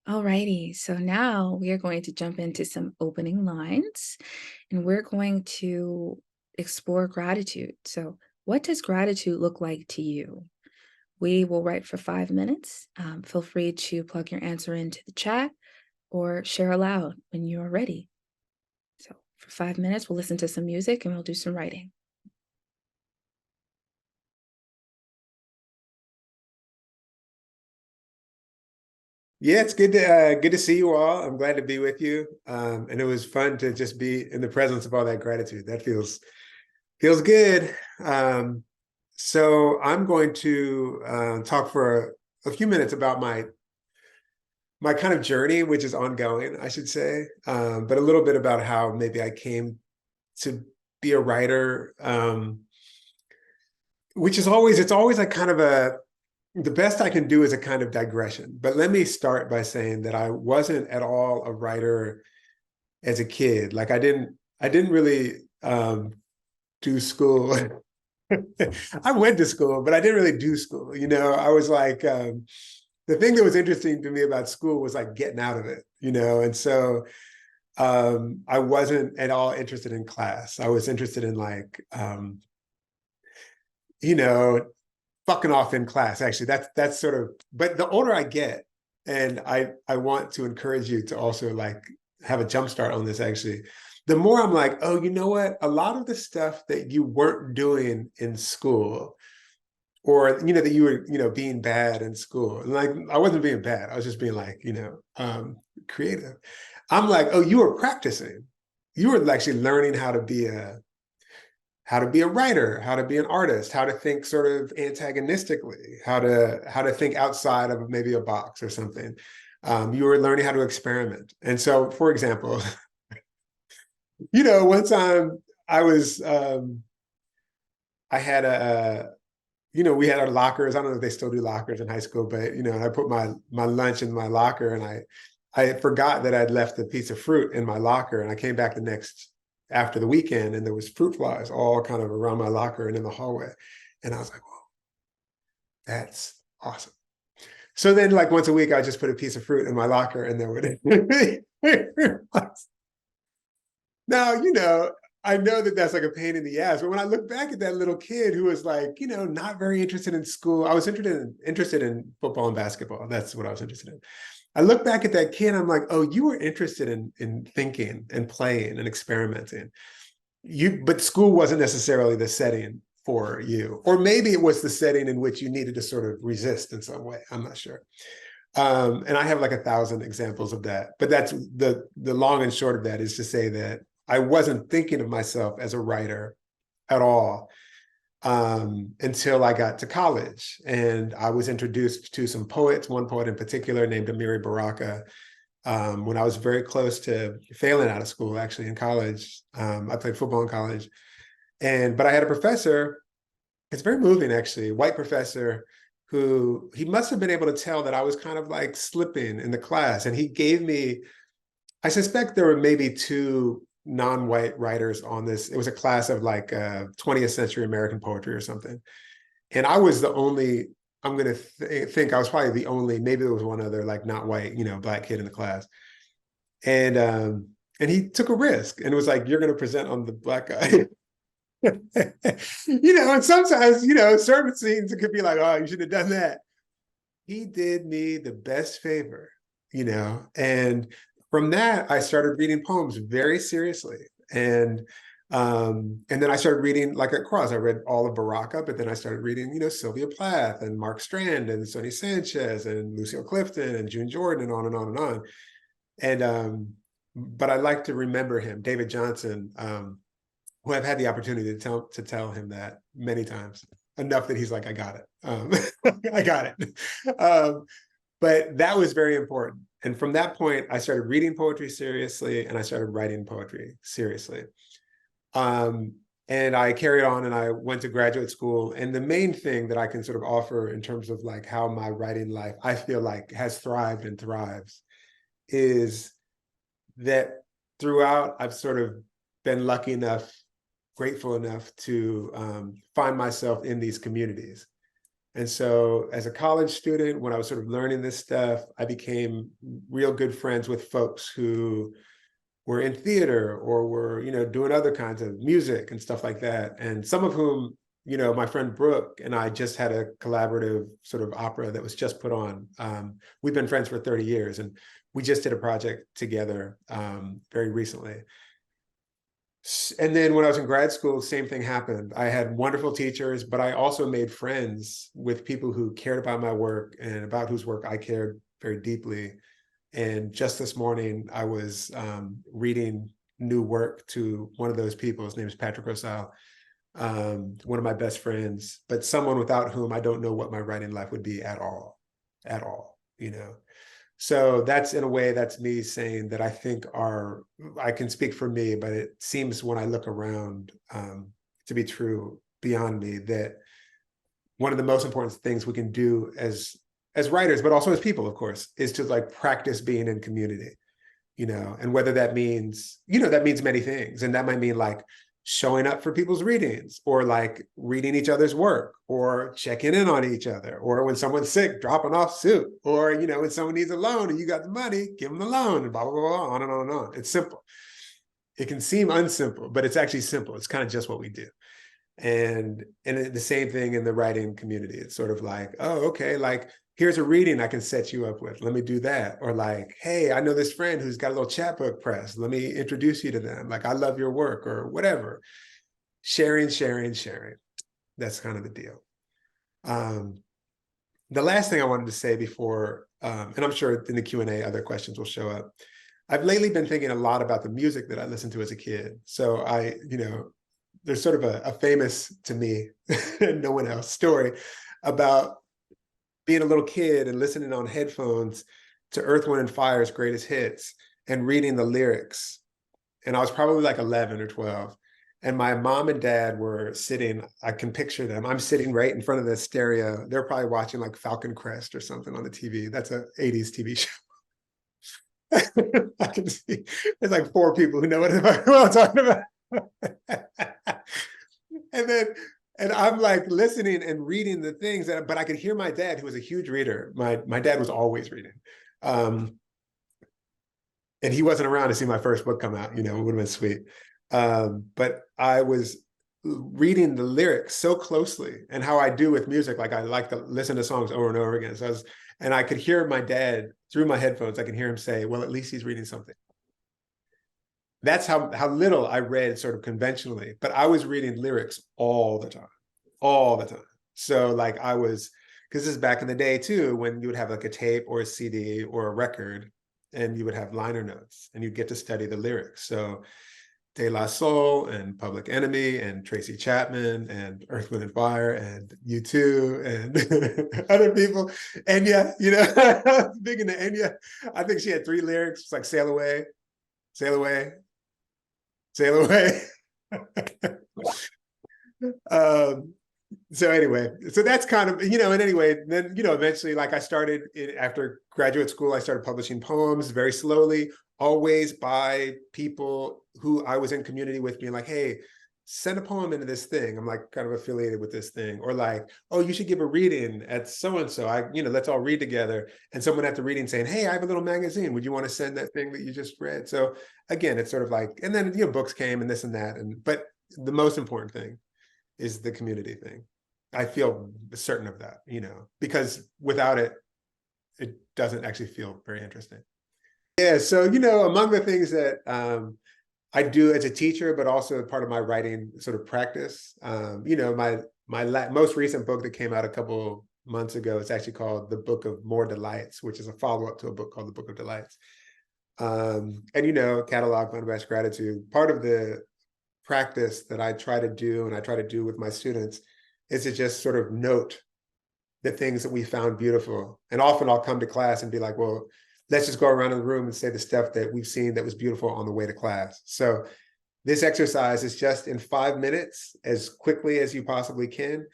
Alrighty, so now we are going to jump into some opening lines and we're going to explore gratitude. So, what does gratitude look like to you? We will write for 5 minutes. Feel free to plug your answer into the chat or share aloud when you are ready. So, for 5 minutes, we'll listen to some music and we'll do some writing. Yeah, it's good to see you all. I'm glad to be with you, and it was fun to just be in the presence of all that gratitude. That feels good. So I'm going to talk for a few minutes about my kind of journey, which is ongoing, I should say, but a little bit about how maybe I came to be a writer, which is always it's always like kind of a the best I can do is a kind of digression. But let me start by saying that I wasn't at all a writer as a kid. Like I didn't really do school. I went to school, but I didn't really do school. I was like the thing that was interesting to me about school was like getting out of it, and so I wasn't at all interested in class. I was interested in like you know fucking off in class. Actually, that's sort of. But the older I get, and I want to encourage you to also like have a jump start on this. Actually, the more I'm like, oh, you know what? A lot of the stuff that you weren't doing in school, or that you were being bad in school. And like I wasn't being bad. I was just being like creative. I'm like, oh, you were practicing. You were actually learning how to be a writer, how to be an artist, how to think sort of antagonistically, how to think outside of maybe a box or something. You were learning how to experiment. And so, for example, one time I was I had we had our lockers. I don't know if they still do lockers in high school, but I put my lunch in my locker, and I forgot that I'd left a piece of fruit in my locker, and I came back the next after the weekend, and there was fruit flies all kind of around my locker and in the hallway. And I was like, "Whoa, that's awesome." So then, like once a week, I just put a piece of fruit in my locker, and there would. Now, I know that that's like a pain in the ass, but when I look back at that little kid who was like, not very interested in school, I was interested in football and basketball. That's what I was interested in. I look back at that kid, I'm like, oh, you were interested in thinking and playing and experimenting. But school wasn't necessarily the setting for you, or maybe it was the setting in which you needed to sort of resist in some way. I'm not sure. And I have like 1,000 examples of that. But that's the long and short of that is to say that I wasn't thinking of myself as a writer at all until I got to college. And I was introduced to some poets, one poet in particular named Amiri Baraka, when I was very close to failing out of school, actually in college. I played football in college. But I had a professor, it's very moving actually, a white professor who he must have been able to tell that I was kind of like slipping in the class. And he gave me, I suspect there were maybe two non-white writers on this. It was a class of like 20th century American poetry or something. And I was the only, I'm going to think I was probably the only, maybe there was one other like not white, black kid in the class. And he took a risk and it was like, you're going to present on the black guy. And sometimes, certain scenes, it could be like, oh, you should have done that. He did me the best favor, and from that, I started reading poems very seriously. And then I started reading like across. I read all of Baraka, but then I started reading, Sylvia Plath and Mark Strand and Sonny Sanchez and Lucille Clifton and June Jordan and on and on and on. And but I like to remember him, David Johnson, who I've had the opportunity to tell him that many times, enough that he's like, I got it. I got it. But that was very important. And from that point, I started reading poetry seriously and I started writing poetry seriously. And I carried on and I went to graduate school. And the main thing that I can sort of offer in terms of like how my writing life, I feel like has thrived and thrives, is that throughout I've sort of been lucky enough, grateful enough to find myself in these communities. And so as a college student, when I was sort of learning this stuff, I became real good friends with folks who were in theater or were, doing other kinds of music and stuff like that. And some of whom, my friend Brooke and I just had a collaborative sort of opera that was just put on. We've been friends for 30 years, and we just did a project together very recently. And then when I was in grad school, same thing happened. I had wonderful teachers, but I also made friends with people who cared about my work and about whose work I cared very deeply. And just this morning, I was reading new work to one of those people. His name is Patrick Rosal, one of my best friends, but someone without whom I don't know what my writing life would be at all. So that's, in a way, that's me saying that I think I can speak for me, but it seems when I look around to be true beyond me, that one of the most important things we can do as writers, but also as people, of course, is to like practice being in community, and whether that means, that means many things. And that might mean like showing up for people's readings, or like reading each other's work, or checking in on each other, or when someone's sick, dropping off soup, or, when someone needs a loan and you got the money, give them the loan, and blah, blah, blah, blah, on and on and on. It's simple. It can seem unsimple, but it's actually simple. It's kind of just what we do. And the same thing in the writing community. It's sort of like, oh, okay, like here's a reading I can set you up with. Let me do that. Or like, hey, I know this friend who's got a little chapbook press. Let me introduce you to them. Like, I love your work, or whatever. Sharing. That's kind of the deal. The last thing I wanted to say before, and I'm sure in the Q&A, other questions will show up. I've lately been thinking a lot about the music that I listened to as a kid. So there's sort of a famous, to me, and no one else, story about being a little kid and listening on headphones to Earth, Wind, and Fire's greatest hits and reading the lyrics. And I was probably like 11 or 12. And my mom and dad were sitting, I can picture them. I'm sitting right in front of the stereo. They're probably watching like Falcon Crest or something on the TV. That's an 80s TV show. I can see there's like 4 people who know what I'm talking about. And I'm like listening and reading the things, but I could hear my dad, who was a huge reader. My dad was always reading. And he wasn't around to see my first book come out, it would have been sweet. But I was reading the lyrics so closely, and how I do with music, like I like to listen to songs over and over again. And I could hear my dad through my headphones. I could hear him say, well, at least he's reading something. That's how little I read sort of conventionally, but I was reading lyrics all the time. So like because this is back in the day too, when you would have like a tape or a CD or a record, and you would have liner notes, and you'd get to study the lyrics. So De La Soul and Public Enemy and Tracy Chapman and Earth, Wind, and Fire and U2 and other people. Enya, big into Enya. I think she had 3 lyrics. It's like sail away, sail away, sail away. So anyway, so that's kind of, and anyway, then, eventually, like I started after graduate school, I started publishing poems very slowly, always by people who I was in community with, being like, hey, send a poem into this thing. I'm like kind of affiliated with this thing, or like, oh, you should give a reading at so-and-so. Let's all read together. And someone at the reading saying, hey, I have a little magazine. Would you want to send that thing that you just read? So again, it's sort of like, and then, books came and this and that. But the most important thing is the community thing. I feel certain of that, because without it, it doesn't actually feel very interesting. Yeah, so, among the things that I do as a teacher, but also part of my writing sort of practice, my most recent book that came out a couple months ago is actually called The Book of More Delights, which is a follow-up to a book called The Book of Delights. And, Catalog of Unabashed Gratitude, part of the practice that I try to do, and I try to do with my students, is to just sort of note the things that we found beautiful. And often I'll come to class and be like, well, let's just go around in the room and say the stuff that we've seen that was beautiful on the way to class. So this exercise is just in 5 minutes, as quickly as you possibly can,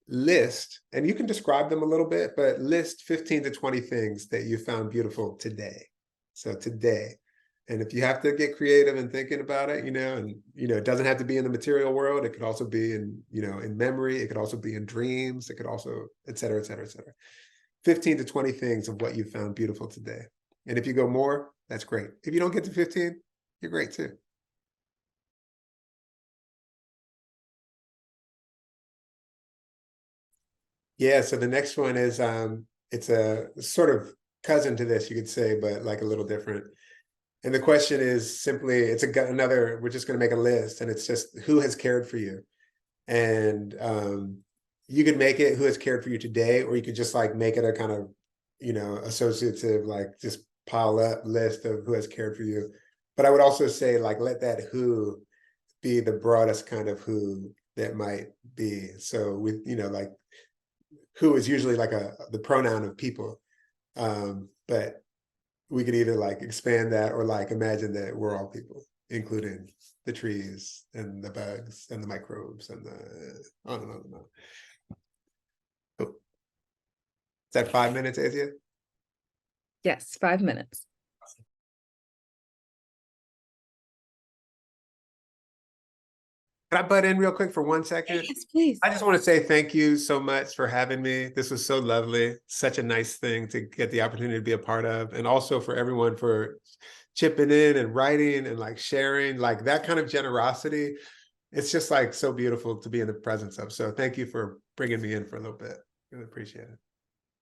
list, and you can describe them a little bit, but list 15 to 20 things that you found beautiful today. So today. And if you have to get creative and thinking about it, and it doesn't have to be in the material world. It could also be in memory. It could also be in dreams. It could also, et cetera, et cetera, et cetera. 15 to 20 things of what you found beautiful today. And if you go more, that's great. If you don't get to 15, you're great too. Yeah, so the next one is it's a sort of cousin to this, you could say, but like a little different. And the question is simply, another, we're just going to make a list, and it's just who has cared for you. And you could make it who has cared for you today, or you could just like make it a kind of, associative, like just pile up list of who has cared for you. But I would also say, like, let that who be the broadest kind of who that might be. So with, like, who is usually like the pronoun of people. But we could either like expand that or like imagine that we're all people, including the trees and the bugs and the microbes and the on and on and on. Oh, is that 5 minutes, Asia? Yes, 5 minutes. Can I butt in real quick for 1 second? Yes, please. I just want to say thank you so much for having me. This was so lovely. Such a nice thing to get the opportunity to be a part of. And also for everyone for chipping in and writing and like sharing, like that kind of generosity. It's just like so beautiful to be in the presence of. So thank you for bringing me in for a little bit. Really appreciate it.